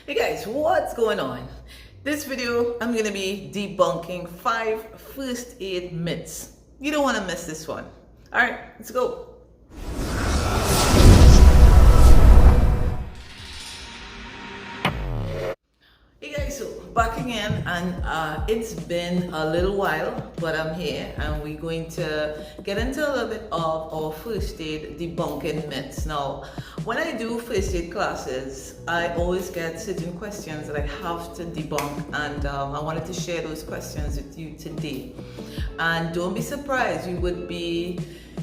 Hey guys, what's going on? This video, I'm going to be debunking 5 first aid myths. You don't want to miss this one. Alright, let's go. Hey guys, so back again, and it's been a little while, but I'm here and we're going to get into a little bit of our first aid debunking myths. Now, when I do first aid classes, I always get certain questions that I have to debunk, and I wanted to share those questions with you today. And don't be surprised, you would be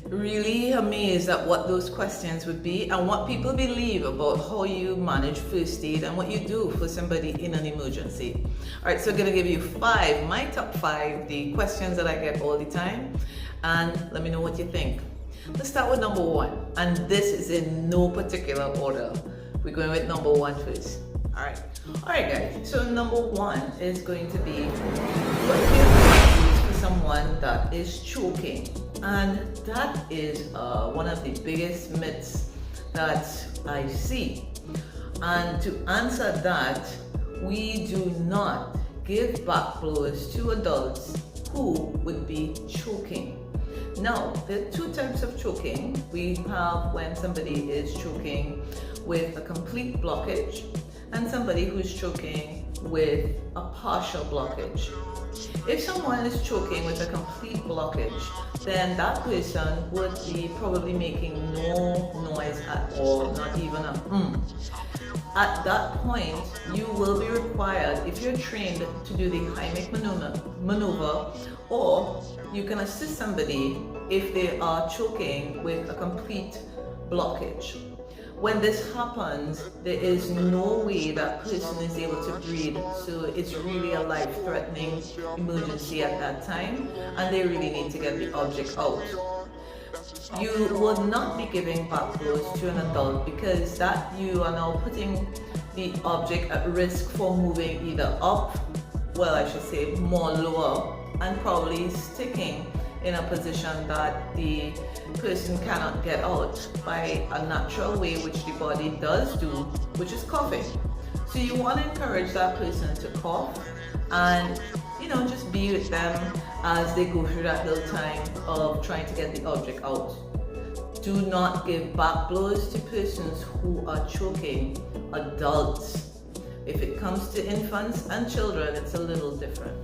really amazed at what those questions would be and what people believe about how you manage first aid and what you do for somebody in an emergency. All right, so I'm gonna give you my top 5, the questions that I get all the time, and let me know what you think. Let's start with number 1, and this is in no particular order. We're going with number 1 first. All right guys, so number 1 is going to be, what do you use for someone that is choking? And that is one of the biggest myths that I see. And to answer that, we do not give back blows to adults who would be choking. Now, there are 2 types of choking. We have when somebody is choking with a complete blockage and somebody who's choking with a partial blockage. If someone is choking with a complete blockage, then that person would be probably making no noise at all, not even a At that point, you will be required, if you're trained to do the Heimlich maneuver, or you can assist somebody if they are choking with a complete blockage. When this happens, there is no way that person is able to breathe, so it's really a life-threatening emergency at that time, and they really need to get the object out. You would not be giving back blows to an adult, because that you are now putting the object at risk for moving either up, well, I should say more lower, and probably sticking in a position that the person cannot get out by a natural way, which the body does do, which is coughing. So you want to encourage that person to cough and, just be with them as they go through that little time of trying to get the object out. Do not give back blows to persons who are choking, adults. If it comes to infants and children, it's a little different.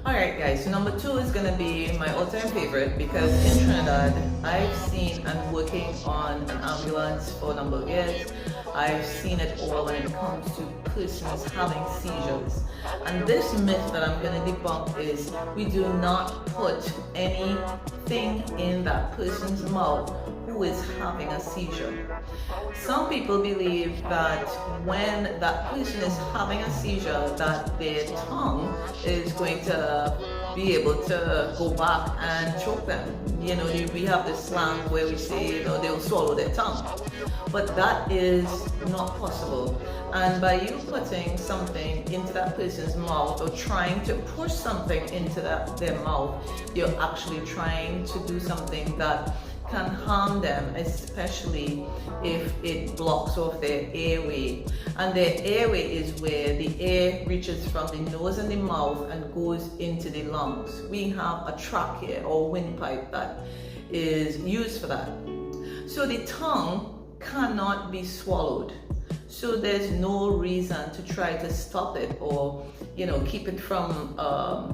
Alright guys, so number 2 is going to be my all-time favorite, because in Trinidad, I've seen, and working on an ambulance for a number of years, I've seen it all when it comes to persons having seizures. And this myth that I'm going to debunk is we do not put anything in that person's mouth who is having a seizure. Some people believe that when that person is having a seizure, that their tongue is going to be able to go back and choke them. We have this slang where we say, they'll swallow their tongue. But that is not possible. And by you putting something into that person's mouth or trying to push something into their mouth, you're actually trying to do something that can harm them, especially if it blocks off their airway. And their airway is where the air reaches from the nose and the mouth and goes into the lungs. We have a trachea or windpipe that is used for that. So the tongue cannot be swallowed. So there's no reason to try to stop it or, keep it from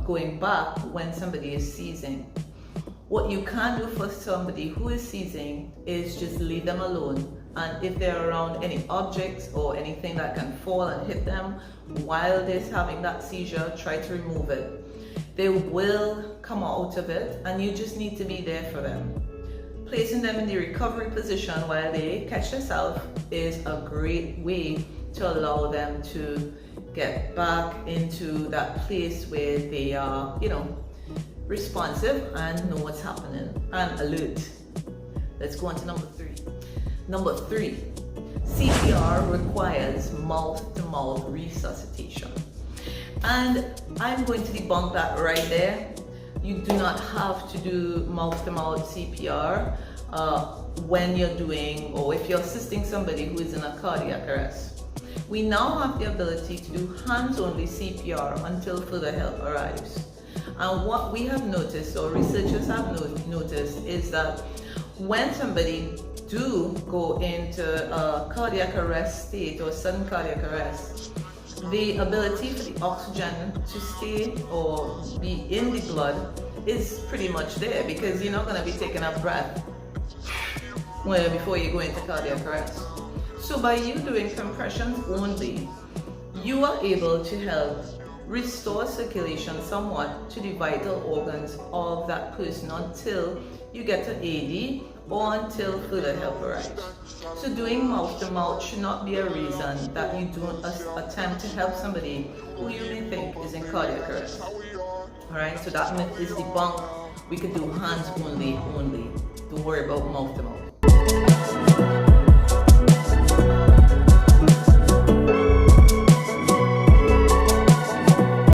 going back when somebody is seizing. What you can do for somebody who is seizing is just leave them alone. And if they're around any objects or anything that can fall and hit them while they're having that seizure, try to remove it. They will come out of it, and you just need to be there for them. Placing them in the recovery position while they catch themselves is a great way to allow them to get back into that place where they are, responsive and know what's happening and alert. Let's go on to number 3. Number 3, CPR requires mouth-to-mouth resuscitation. And I'm going to debunk that right there. You do not have to do mouth-to-mouth CPR when you're doing, or if you're assisting somebody who is in a cardiac arrest. We now have the ability to do hands-only CPR until further help arrives. And what we have noticed, or researchers have noticed, is that when somebody do go into a cardiac arrest state or sudden cardiac arrest, the ability for the oxygen to stay or be in the blood is pretty much there, because you're not going to be taking a breath before you go into cardiac arrest. So by you doing compressions only, you are able to help restore circulation somewhat to the vital organs of that person until you get to AD or until further help arrives. So doing mouth to mouth should not be a reason that you don't attempt to help somebody who you may think is in cardiac arrest. Alright, so that myth is debunked. We could do hands only. Don't worry about mouth to mouth.